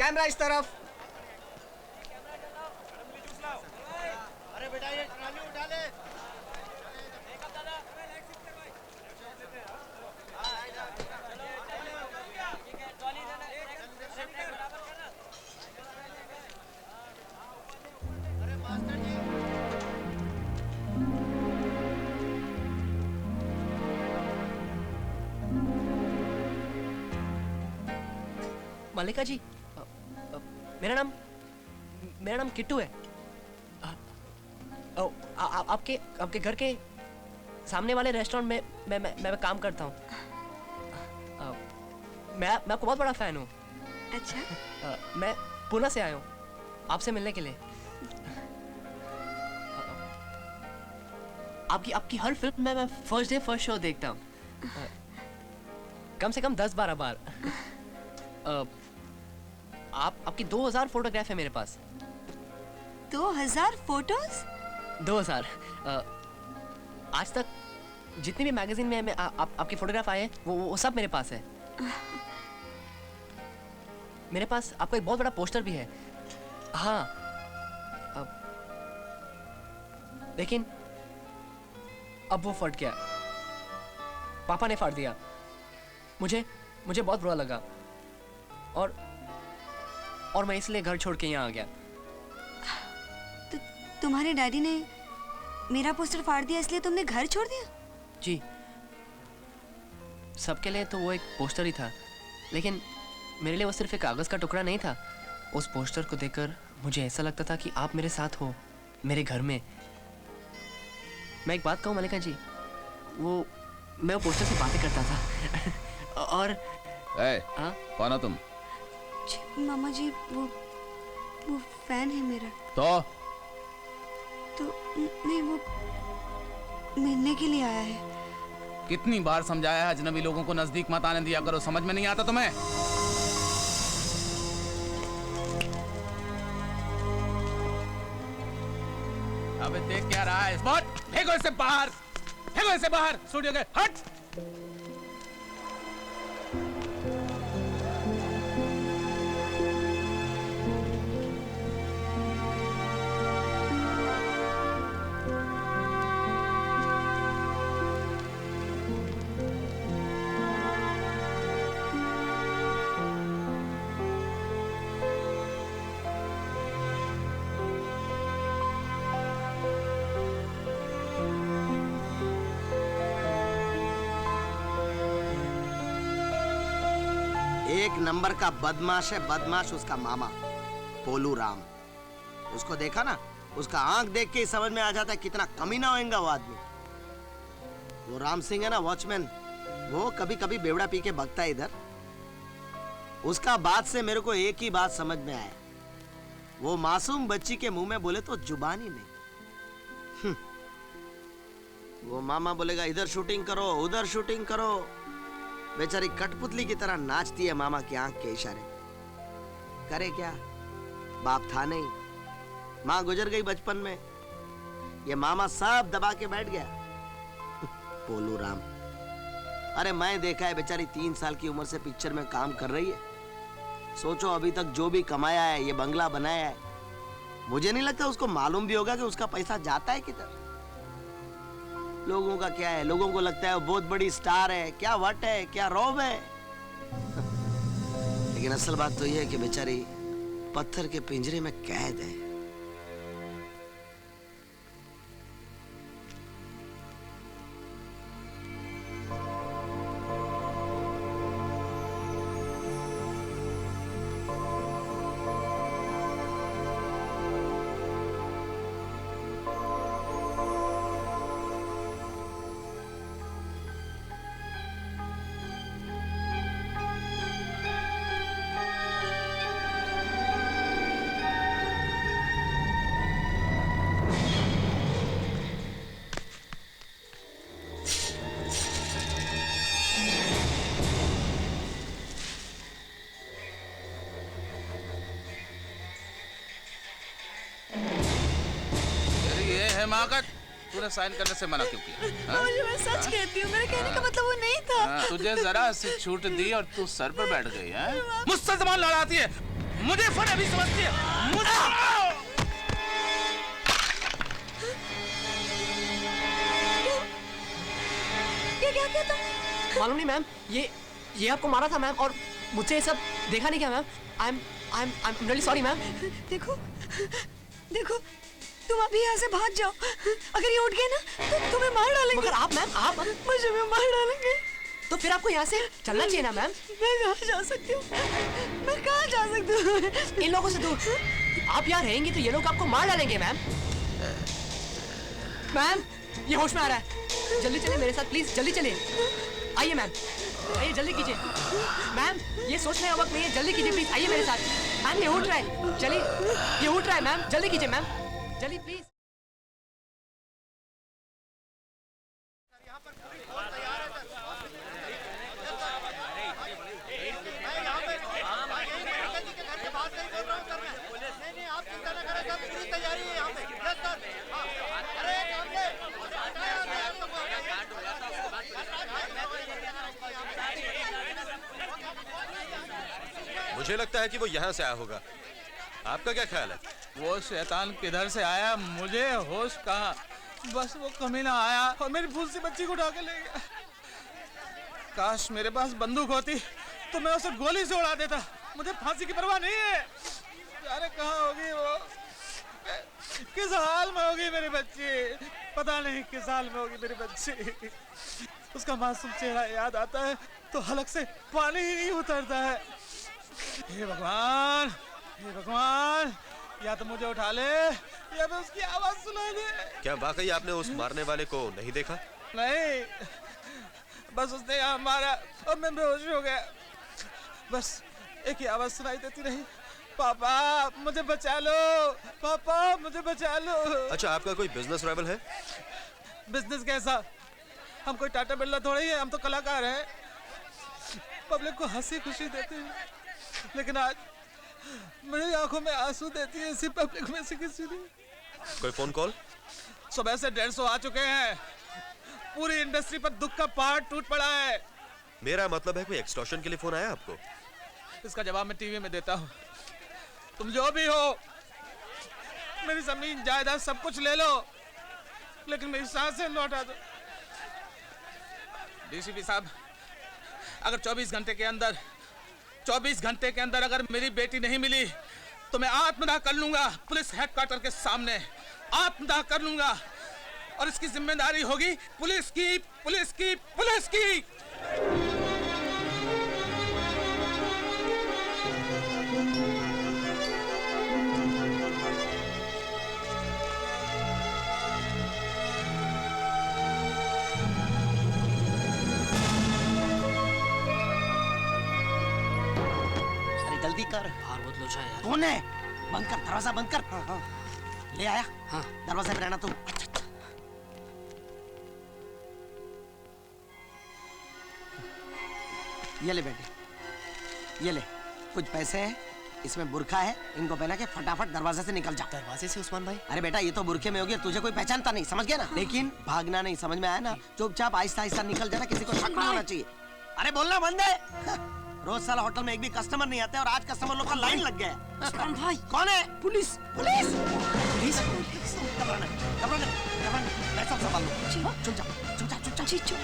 Camera इस तरफ। अरे बेटा ये ट्राली उठा ले। मल्लिका जी, मेरा नाम किट्टू है। आपके घर के सामने वाले रेस्टोरेंट में मैं काम करता हूँ। मैं आपको बहुत बड़ा फैन हूँ। अच्छा। मैं पुणे से आया हूँ आपसे मिलने के लिए। आपकी हर फिल्म में मैं फर्स्ट डे फर्स्ट शो देखता हूँ, कम से कम 10-12 बार। आपकी 2000 फोटोग्राफ है मेरे पास। 2000 फोटोज? 2000। आज तक जितनी भी मैगजीन में आपकी फोटोग्राफ आए हैं वो सब मेरे पास है। मेरे पास आपका एक बहुत बड़ा पोस्टर भी है। हाँ, लेकिन अब वो फट गया। पापा ने फाड़ दिया। मुझे बहुत बुरा लगा और मैं इसलिए घर छोड़ के यहाँ आ गया। तो तुम्हारे डैडी ने मेरा पोस्टर फाड़ दिया इसलिए तुमने घर छोड़ दिया? जी, सबके लिए तो वो एक पोस्टर ही था, लेकिन मेरे लिए वो सिर्फ एक कागज का टुकड़ा नहीं था। उस पोस्टर को देखकर मुझे ऐसा लगता था कि आप मेरे साथ हो, मेरे घर में। मैं एक बात कहूँ मल्लिका जी, मैं वो पोस्टर से बातें करता था। और कौन हो तुम? जी, मामा जी, वो फैन है मेरा। तो नहीं, वो मिलने के लिए आया है। कितनी बार समझाया है अजनबी लोगों को नजदीक मत आने दिया करो, समझ में नहीं आता तुम्हें? अबे देख क्या रहा है? स्पॉट, फेंको इसे बाहर, फेंको इसे बाहर स्टूडियो के। हट! एक नंबर का बदमाश है, बदमाश उसका मामा पोलू राम। उसको देखा ना, उसका आंख देख के ही समझ में आ जाता है कितना कमीना होएगा वो आदमी। वो राम सिंह है ना, वॉचमैन, वो कभी कभी बेवड़ा पी के भगता है इधर। उसका बात से मेरे को एक ही बात समझ में आया, वो मासूम बच्ची के मुंह में बोले तो जुबान ही नहीं। वो मामा बोलेगा इधर शूटिंग करो, उधर शूटिंग करो। बेचारी कठपुतली की तरह नाचती है मामा की आंख के इशारे। करे क्या, बाप था नहीं, माँ गुजर गई बचपन में, ये मामा सब दबा के बैठ गया। पोलू राम, अरे मैं देखा है बेचारी 3 साल की उम्र से पिक्चर में काम कर रही है। सोचो अभी तक जो भी कमाया है, ये बंगला बनाया है, मुझे नहीं लगता उसको मालूम भी होगा कि उसका पैसा जाता है किधर। लोगों का क्या है, लोगों को लगता है वो बहुत बड़ी स्टार है, क्या वट है, क्या रौब है। लेकिन असल बात तो ये है कि बेचारी पत्थर के पिंजरे में कैद है। तूने साइन करने से मना क्यों किया? मुझे, मैं सच कहती हूँ, मेरे कहने का मतलब वो नहीं था। तुझे जरा सी छूट दी और तू सर पर बैठ गई है। मुझसे ज़बान लड़ाती है, मुझे फन अभी समझती है, मुझे ये क्या किया तुमने? मालूम नहीं मैम, ये आपको मारा था मैम, और मुझसे ये सब देखा नहीं क्या ma'am? I am really sorry ma'am. देखो देखो, तुम अभी यहाँ से भाग जाओ। अगर ये उठ गए ना तो तुम्हें मार डालेंगे। मगर आप मैम, आप मुझे भी मार डालेंगे। तो फिर आपको यहाँ से चलना चाहिए ना मैम। मैं कहाँ जा सकती हूँ? मैं कहाँ जा सकती हूँ? इन लोगों से दूर। आप यहाँ रहेंगी तो ये लोग आपको मार डालेंगे मैम। मैम, ये होश में आ रहा है। जल्दी चलिए मेरे साथ प्लीज, जल्दी चलिए। आइए मैम, आइए जल्दी कीजिए। मैम, ये सोचने का वक्त नहीं है, जल्दी कीजिए प्लीज, आइए मेरे साथ। मैम, ये उठ रहा है, चलिए, ये उठ रहा है मैम, जल्दी कीजिए मैम, जल्दी प्लीज। मुझे लगता है कि वो यहाँ से आया होगा। आपका क्या ख्याल है? वो शैतान किधर से आया, मुझे होश कहाँ। बस वो कमीना आया और मेरी फूल सी बच्ची को उठा के ले गया। काश मेरे पास बंदूक होती तो मैं उसे गोली से उड़ा देता। मुझे फांसी की परवाह नहीं है। जाने कहाँ होगी वो, किस हाल में होगी मेरी बच्ची, पता नहीं किस हाल में होगी मेरी बच्ची। उसका मासूम चेहरा याद आता है तो हलक से पानी ही नहीं उतरता है। हे भगवान, हे भगवान, या तो मुझे उठा ले या फिर उसकी आवाज सुना दे। क्या वाकई आपने उस मारने वाले को नहीं देखा? नहीं, बस उसने यहाँ मारा और मैं बेहोश हो गया। बस एक ही आवाज सुनाई देती रही, पापा मुझे बचा लो, पापा मुझे बचा लो। अच्छा, आपका कोई बिजनेस राइवल है? बिजनेस कैसा? हम कोई टाटा बिरला थोड़ी है, हम तो कलाकार हैं। पब्लिक को हंसी खुशी देते हैं, लेकिन आज मेरी आंखों में आंसू देती है इसी पब्लिक में से किसी ने। कोई फोन कॉल? सुबह से 150 आ चुके हैं। पूरी इंडस्ट्री पर दुख का पहाड़ टूट पड़ा है। मेरा मतलब है कोई एक्सटॉर्शन के लिए फोन आया आपको? इसका जवाब मैं टीवी में देता हूँ। तुम जो भी हो, मेरी जमीन जायदाद सब कुछ ले लो, लेकिन मेरी सांसें लौटा दो। डीसीपी साहब, अगर 24 घंटे के अंदर अगर मेरी बेटी नहीं मिली तो मैं आत्मदाह कर लूंगा। पुलिस हेडक्वार्टर के सामने आत्मदाह कर लूंगा, और इसकी जिम्मेदारी होगी पुलिस की, पुलिस की, पुलिस की। जल्दी कर। बाहर बहुत लोचा है यार। कौन है? बंद कर, दरवाजा बंद कर। हाँ। ले आया? हाँ। दरवाजा पे रहना तुम। ये ले बेटे, ये ले, कुछ पैसे हैं, इसमें बुरखा है, इनको पहना के फटाफट दरवाजे से निकल जा। दरवाजे से उस्मान भाई? अरे बेटा, ये तो बुरखे में हो गया, तुझे कोई पहचानता नहीं, समझ गया ना? लेकिन भागना नहीं, समझ में आया ना? चुपचाप आहिस्ता आहिस्ता निकल जाना, किसी को शक नहीं होना चाहिए। अरे बोलना बंद है। रोज साला होटल में एक भी कस्टमर नहीं आते और आज कस्टमर लोग का लाइन लग गया है। भाई कौन है? Police police? पुलिस घबराना, घबराना, घबराना, मैं सब संभाल लूं। चुप जा, चुप जा, चुप जा। जी चुप।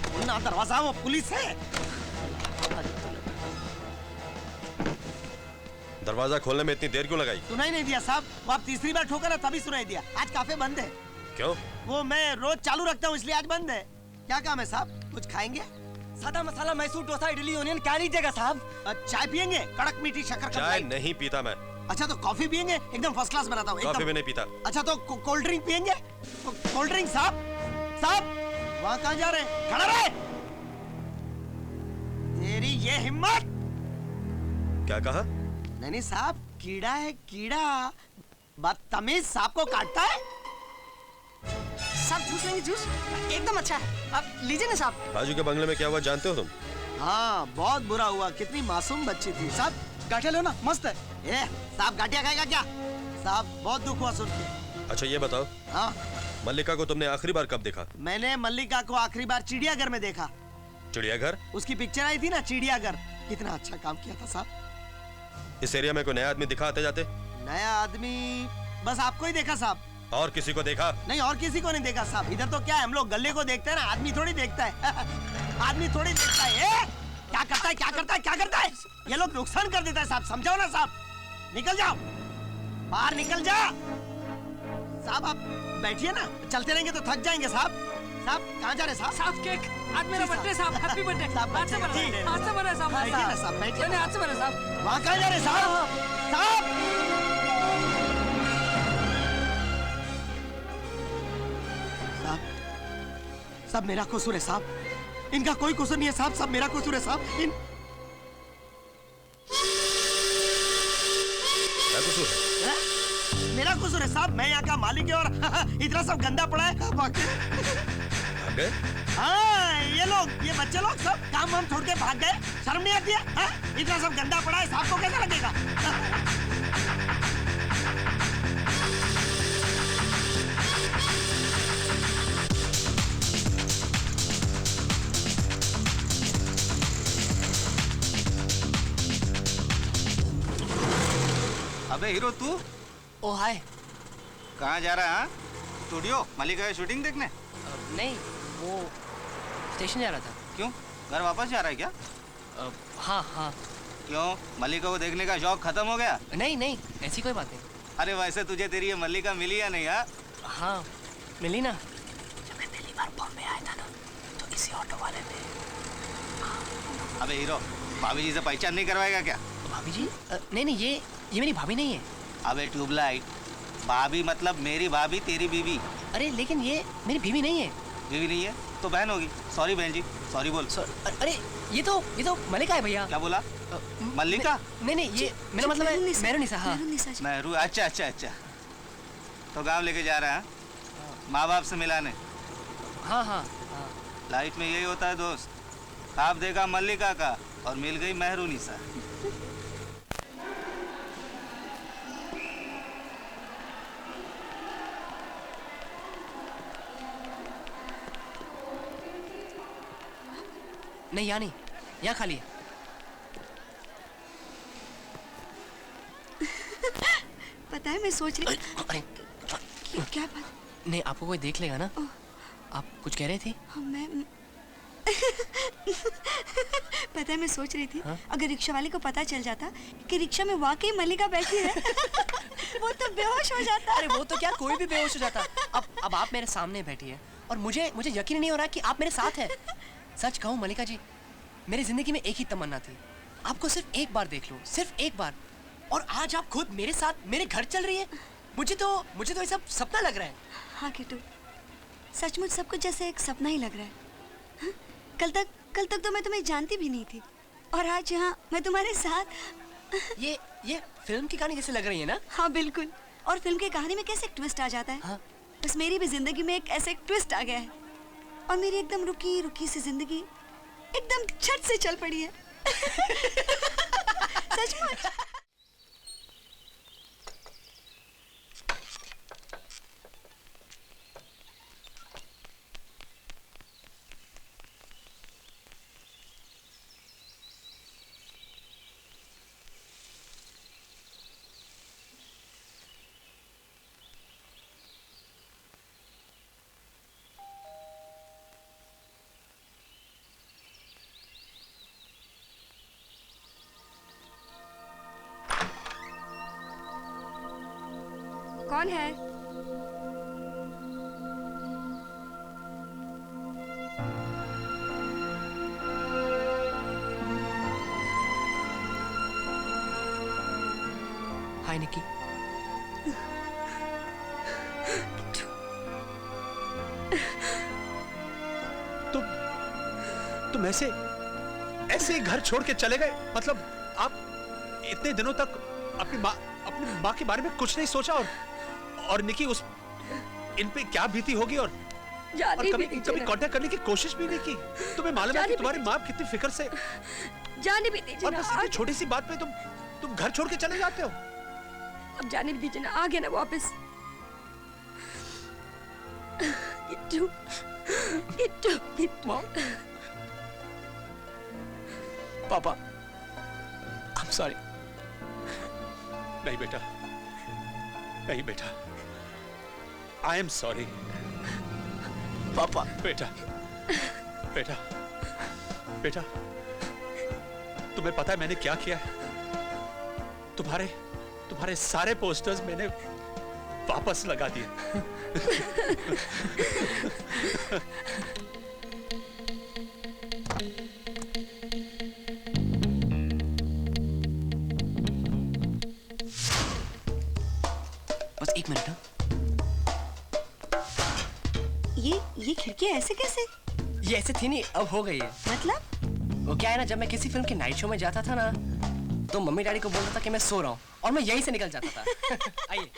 बोलना दरवाजा, वो पुलिस है। दरवाजा खोलने में इतनी देर क्यों लगाई? सुनाई नहीं दिया साहब? वो आप तीसरी बार ठोका ना तभी सुनाई दिया। आज काफे बंद है। क्यों? वो मैं रोज चालू रखता हूँ इसलिए आज बंद है। क्या काम है साहब? कुछ खाएंगे? सादा मसाला मैसूर डोसा इडली ओनियन क्या लीजिएगा साहब? चाय पियेंगे? कड़क मीठी शक्कर का चाय चाय? नहीं पीता मैं। अच्छा तो कॉफी पियेंगे? एकदम फर्स्ट क्लास बनाता हूँ। कॉफी भी नहीं पीता। अच्छा तो कोल्ड ड्रिंक पियेंगे? कोल्ड ड्रिंक साहब? साहब वहाँ कहाँ जा रहे हैं? खड़ा रहे। तेरी ये हिम्मत! क्या कहा? नहीं साहब, कीड़ा है कीड़ा, बदतमीज सांप को काटता है। साहब जूस लेंगे? जूस एकदम अच्छा है, आप लीजिए ना साहब। राजू के बंगले में क्या हुआ जानते हो तुम? हाँ बहुत बुरा हुआ, कितनी मासूम बच्ची थी। साहब गाठिया लो ना, मस्त है। ए साहब गाटिया खाएगा क्या? साहब बहुत दुख हुआ सुन के। अच्छा ये बताओ, हाँ मल्लिका को तुमने आखिरी बार कब देखा? मैंने मल्लिका को आखिरी बार चिड़ियाघर में देखा। चिड़ियाघर? उसकी पिक्चर आई थी ना चिड़ियाघर, कितना अच्छा काम किया था साहब। इस एरिया में कोई नया आदमी दिखा आते जाते? नया आदमी बस आपको ही देखा साहब। और किसी को देखा? नहीं, और किसी को नहीं देखा साहब। इधर तो क्या है, हम लोग गले को देखते हैं ना, आदमी थोड़ी देखता है। आदमी थोड़ी देखता है। क्या करता है, क्या करता है, क्या करता है? ये लोग नुकसान कर देता है साहब, समझाओ ना साहब। निकल जाओ, बाहर निकल जा साहब। आप बैठिए ना, चलते रहेंगे तो थक जाएंगे साहब। साहब कहाँ जा रहे साहब? साहब केक, आज मेरा बर्थडे साहब, हैप्पी बर्थडे। हाथ से बना है, हाथ से बना है साहब। बैठिए ना साहब, बैठिए। मैंने हाथ से बना साहब। वहाँ कहाँ जा रहे साहब? साहब साहब सब मेरा कसूर है साहब। इनका कोई कसूर नहीं है साहब, सब मेरा कसूर है साहब। क्या कसूर है? मेरा कसूर है साहब, मैं यहाँ का मालिक है और इतना सब गंदा पड़ा है। भाग गए? हाँ, ये लोग, ये बच्चे लोग सब काम वाम छोड़ के भाग गए। शर्म नहीं आती है? हाँ? इतना सब गंदा पड़ा है, साहब को कैसा लगेगा? अबे हीरो तू ओ हाय। कहाँ जा रहा है? स्टूडियो मलिका की शूटिंग देखने? नहीं, वो स्टेशन जा रहा था। क्यों, घर वापस जा रहा है क्या? हाँ हाँ। क्यों, मलिका को देखने का शौक खत्म हो गया? नहीं नहीं, ऐसी कोई बात नहीं। अरे वैसे तुझे तेरी ये मलिका मिली या नहीं? हाँ हाँ मिली ना, जब मैं पहली बार बॉम्बे आया था ना, तो इसी ऑटो वाले ने। अबे हीरो, भाभी जी से पहचान नहीं करवाएगा क्या? भाभी जी? नहीं नहीं, ये मेरी भाभी नहीं है। अबे ट्यूबलाइट, भाभी मतलब मेरी भाभी, तेरी बीवी। अरे लेकिन ये मेरी बीवी नहीं है। बीवी नहीं है तो बहन होगी। सॉरी बहन जी, सॉरी बोल। अरे ये तो मलिका है भैया। क्या बोला? मल्लिका? नहीं नहीं, ये मेरा मतलब है मेहरुनिसा। हाँ मेहरू, अच्छा अच्छा अच्छा। तो गांव लेके जा रहा है माँ बाप से मिलाने? हाँ हाँ। लाइफ में यही होता है दोस्त, ख्वाब देखा मल्लिका का और मिल गई मेहरुनिसा। नहीं, यहाँ नहीं, यहाँ खाली है। पता है मैं सोच रही अरे क्या बात? नहीं, आपको कोई देख लेगा ना। आप कुछ कह रहे थे? हाँ, मैं पता है मैं सोच रही थी, हाँ? अगर रिक्शा वाले को पता चल जाता कि रिक्शा में वाकई मल्लिका बैठी है वो तो बेहोश हो जाता। अरे वो तो क्या, कोई भी बेहोश हो जाता। अब आप मेरे सामने बैठी है और मुझे यकीन नहीं हो रहा कि आप मेरे साथ हैं। सच कहूँ मल्लिका जी, मेरी जिंदगी में एक ही तमन्ना थी, आपको सिर्फ एक बार देख लो, सिर्फ एक बार। और आज आप खुद मेरे साथ मेरे घर चल रही है। मुझे तो ये सब सपना लग रहा है। हाँ किट्टू, सचमुच सब कुछ जैसे एक सपना ही लग रहा है। हाँ? कल तक तो मैं तुम्हें जानती भी नहीं थी और आज यहाँ मैं तुम्हारे साथ। ये फिल्म की कहानी जैसे लग रही है ना? हाँ बिल्कुल। और फिल्म की कहानी में कैसे एक ट्विस्ट आ जाता है। हाँ? बस मेरी भी जिंदगी में एक ऐसा एक ट्विस्ट आ गया है और मेरी एकदम रुकी रुकी सी जिंदगी एकदम झट से चल पड़ी है। सचमुच। कौन है? हाय निक्की। तुम ऐसे ही घर छोड़ के चले गए? मतलब आप इतने दिनों तक अपनी माँ के बारे में कुछ नहीं सोचा और निकी इन पे क्या बीती होगी और कभी कांटेक्ट करने की कोशिश भी नहीं की? तुम्हें मालूम है कि तुम्हारी माँ कितनी फिक्र से जाने भी दीजिए और ना। बस इतनी छोटी सी बात पे तुम घर छोड़ के चले जाते हो। अब जाने भी दीजिए ना, आ गया ना वापस। पापा सॉरी। नहीं बेटा, नहीं बेटा, आई एम सॉरी। पापा। बेटा, बेटा, बेटा, तुम्हें पता है मैंने क्या किया है? तुम्हारे सारे पोस्टर्स मैंने वापस लगा दिए। बस एक मिनट। ये खिड़की ऐसे कैसे? ये ऐसे थी नहीं, अब हो गई है। मतलब? वो क्या है ना, जब मैं किसी फिल्म के नाइट शो में जाता था ना, तो मम्मी डैडी को बोलता था कि मैं सो रहा हूँ और मैं यहीं से निकल जाता था। आइए।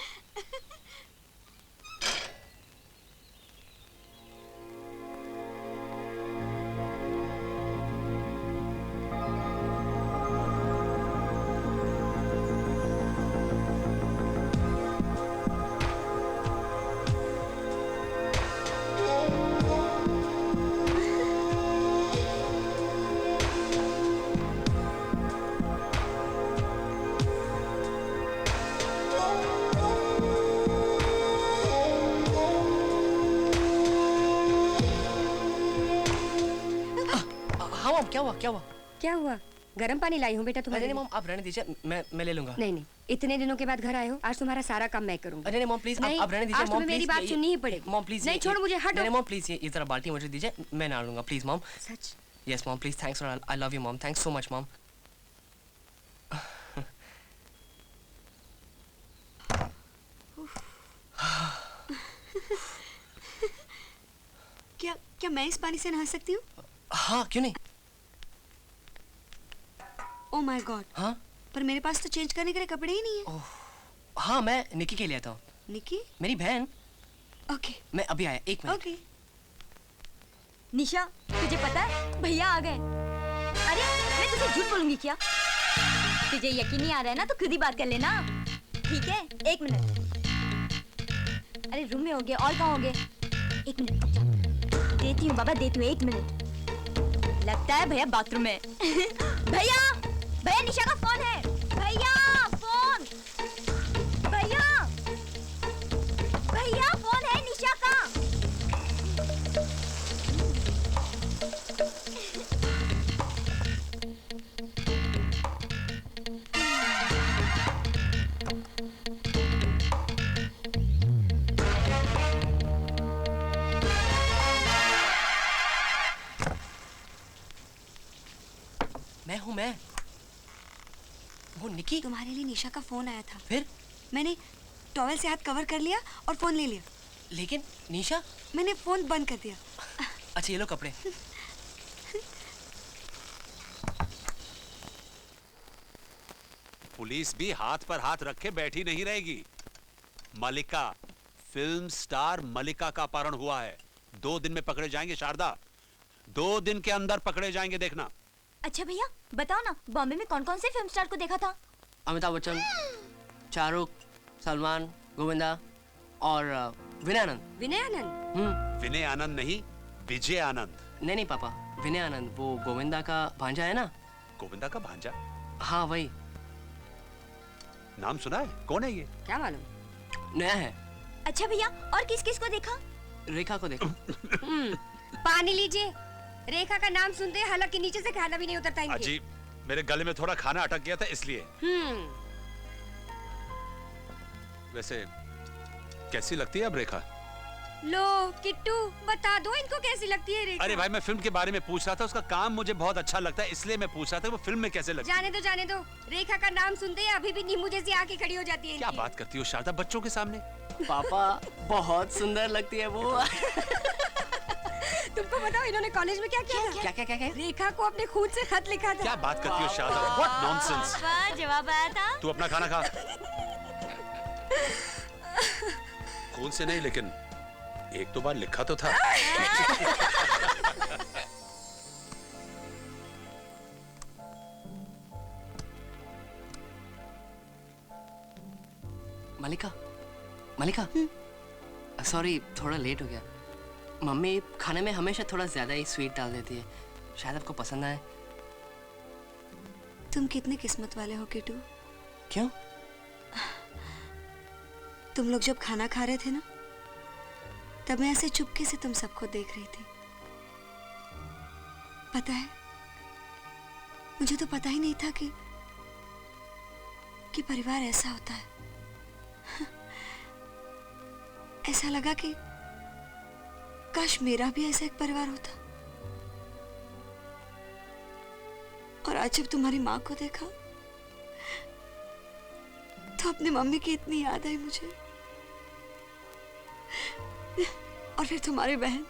क्या हुआ? क्या हुआ? क्या हुआ? गर्म पानी लाई हूँ बेटा तुम्हारे अरे लिए। नहीं मॉम, आप रहने दीजिए, मैं ले लूंगा। नहीं, इतने दिनों के बाद घर आए हो, आज तुम्हारा सारा काम मैं करूंगी। अरे नहीं मॉम प्लीज, आप रहने दीजिए। आज तुम्हें मेरी बात सुननी ही पड़ेगी। Mom please. नहीं छोड़ मुझे, हटो। नहीं मॉम प्लीज, ये जरा बाल्टी मुझे दीजिए, मैं नहा लूंगा please mom. Such? Yes mom please, thanks, I love you mom, thanks so much mom. क्या मैं इस पानी से नहा सकती हूँ? हाँ, क्यों नहीं? Oh my God. हाँ? पर मेरे पास तो चेंज करने के लिए कपड़े ही नहीं है। हाँ, मैं निकी के लिए आता हूँ। निकी? मेरी बहन। ओके। मैं अभी आया, एक मिनट। ओके। निशा, तुझे पता है भैया आ गए। अरे मैं तुझे झूठ बोलूंगी क्या? तुझे यकीन नहीं आ रहा है ना, तो खुद ही बात कर लेना। ठीक है, एक मिनट। अरे रूम में होगे, और कहाँ होगे? एक मिनट रुक जा। देती हूँ बाबा, देती हूँ, एक मिनट। लगता है भैया बाथरूम में। भैया, भैया निशा का फोन है। भैया फोन, भैया, भैया फोन है निशा का। मैं वो निकी। तुम्हारे लिए निशा का फोन आया था। फिर मैंने टॉवेल से हाथ कवर कर लिया और फोन ले लिया। लेकिन निशा, मैंने फोन बंद कर दिया। अच्छा ये लो कपड़े। पुलिस भी हाथ पर हाथ रखे बैठी नहीं रहेगी। मलिका, फिल्म स्टार मलिका का अपहरण हुआ है। 2 दिन में पकड़े जाएंगे शारदा, 2 दिन के अंदर पकड़े जाएंगे, देखना। अच्छा भैया बताओ ना, बॉम्बे में कौन कौन से फिल्म स्टार को देखा था? अमिताभ बच्चन, शाहरुख, सलमान, गोविंदा और विनय आनंद। विनय आनंद? विनय आनंद नहीं, विजय आनंद। नहीं पापा, विनय आनंद वो गोविंदा का भांजा है ना। गोविंदा का भांजा? हाँ वही। नाम सुना है? कौन है ये? क्या मालूम, नया है। अच्छा भैया, और किस किस को देखा? रेखा को देखो। पानी लीजिए। रेखा का नाम सुनते हैं, हालांकि नीचे से खाना भी नहीं उतरता इनके। अजी, मेरे गले में थोड़ा खाना अटक गया था इसलिए। वैसे कैसी लगती है अब रेखा? लो किट्टू, बता दो इनको कैसी लगती है रेखा। अरे भाई, मैं फिल्म के बारे में पूछ रहा था, उसका काम मुझे बहुत अच्छा लगता है, इसलिए मैं पूछ रहा था वो फिल्म में कैसे लगती है। जाने दो। रेखा का नाम सुनते ही अभी भी नींबू जैसी आंखें खड़ी हो जाती है। क्या बात करती हो शारदा, बच्चों के सामने? पापा बहुत सुंदर लगती है वो। तुमको बताओ इन्होंने कॉलेज में क्या किया था? क्या? रेखा को अपने खुद से खत लिखा था। क्या बात करती हो शारदा, व्हाट नॉनसेंस। जवाब आया था। तू अपना खाना खा। खून से नहीं, लेकिन एक तो बार लिखा तो था। मलिका, सॉरी थोड़ा लेट हो गया। मम्मी खाने में हमेशा थोड़ा ज्यादा ही स्वीट डाल देती है, शायद आपको पसंद आए। तुम कितने किस्मत वाले हो किटू। क्यों? तुम लोग जब खाना खा रहे थे ना, तब मैं ऐसे चुपके से तुम सबको देख रही थी। पता है, मुझे तो पता ही नहीं था कि परिवार ऐसा होता है। ऐसा लगा कि काश मेरा भी ऐसा एक परिवार होता। और आज जब तुम्हारी माँ को देखा तो अपनी मम्मी की इतनी याद आई मुझे। और फिर तुम्हारी बहन।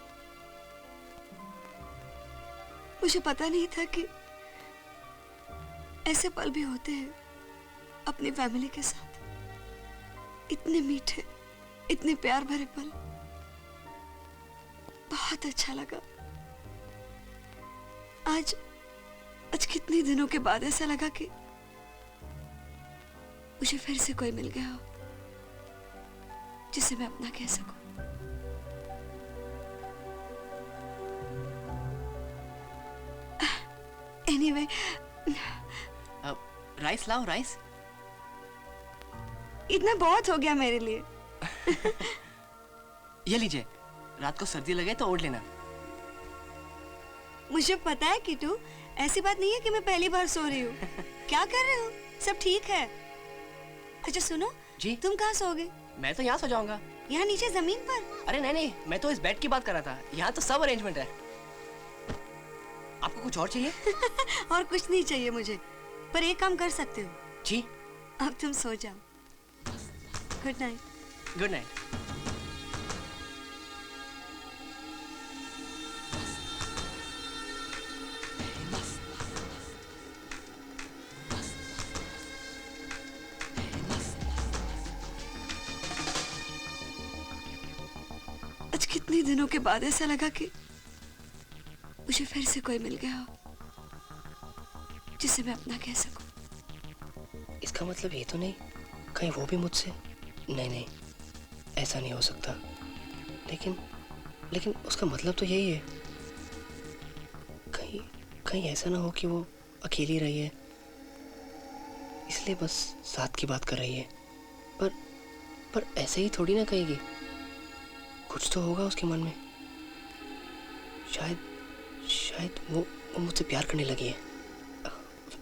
मुझे पता नहीं था कि ऐसे पल भी होते हैं अपनी फैमिली के साथ। इतने मीठे, इतने प्यार भरे पल। बहुत अच्छा लगा। आज कितने दिनों के बाद ऐसा लगा कि मुझे फिर से कोई मिल गया हो जिसे मैं अपना कह सकूं। एनीवे, राइस लाओ, राइस। इतना बहुत हो गया मेरे लिए। ये लीजिए, रात को सर्दी लगे तो ओढ़ लेना। मुझे पता है किटू, ऐसी बात नहीं है कि मैं पहली बार सो रही हूँ। क्या कर रहे हो? सब ठीक है? अच्छा सुनो जी, तुम कहाँ सोओगे? मैं तो यहाँ सो जाऊंगा। यहाँ नीचे जमीन पर? अरे नहीं नहीं, मैं तो इस बेड की बात कर रहा था। यहाँ तो सब अरेंजमेंट है। आपको कुछ और चाहिए? और कुछ नहीं चाहिए मुझे, पर एक काम कर सकते हो। जी? अब तुम सो जाओ। Good night. Good night. आज कितने दिनों के बाद ऐसा लगा कि मुझे फिर से कोई मिल गया हो जिसे मैं अपना कह सकूं। इसका मतलब ये तो नहीं कहीं वो भी मुझसे? नहीं नहीं, ऐसा नहीं हो सकता। लेकिन उसका मतलब तो यही है। कहीं ऐसा ना हो कि वो अकेली रही है, इसलिए बस साथ की बात कर रही है। पर ऐसे ही थोड़ी ना कहेगी। कुछ तो होगा उसके मन में। शायद वो मुझसे प्यार करने लगी है।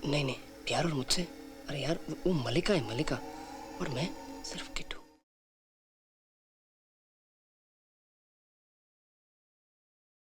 नहीं नहीं, प्यार और मुझसे? अरे यार, वो मलिका है, मलिका। और मैं सिर्फ किट्टू।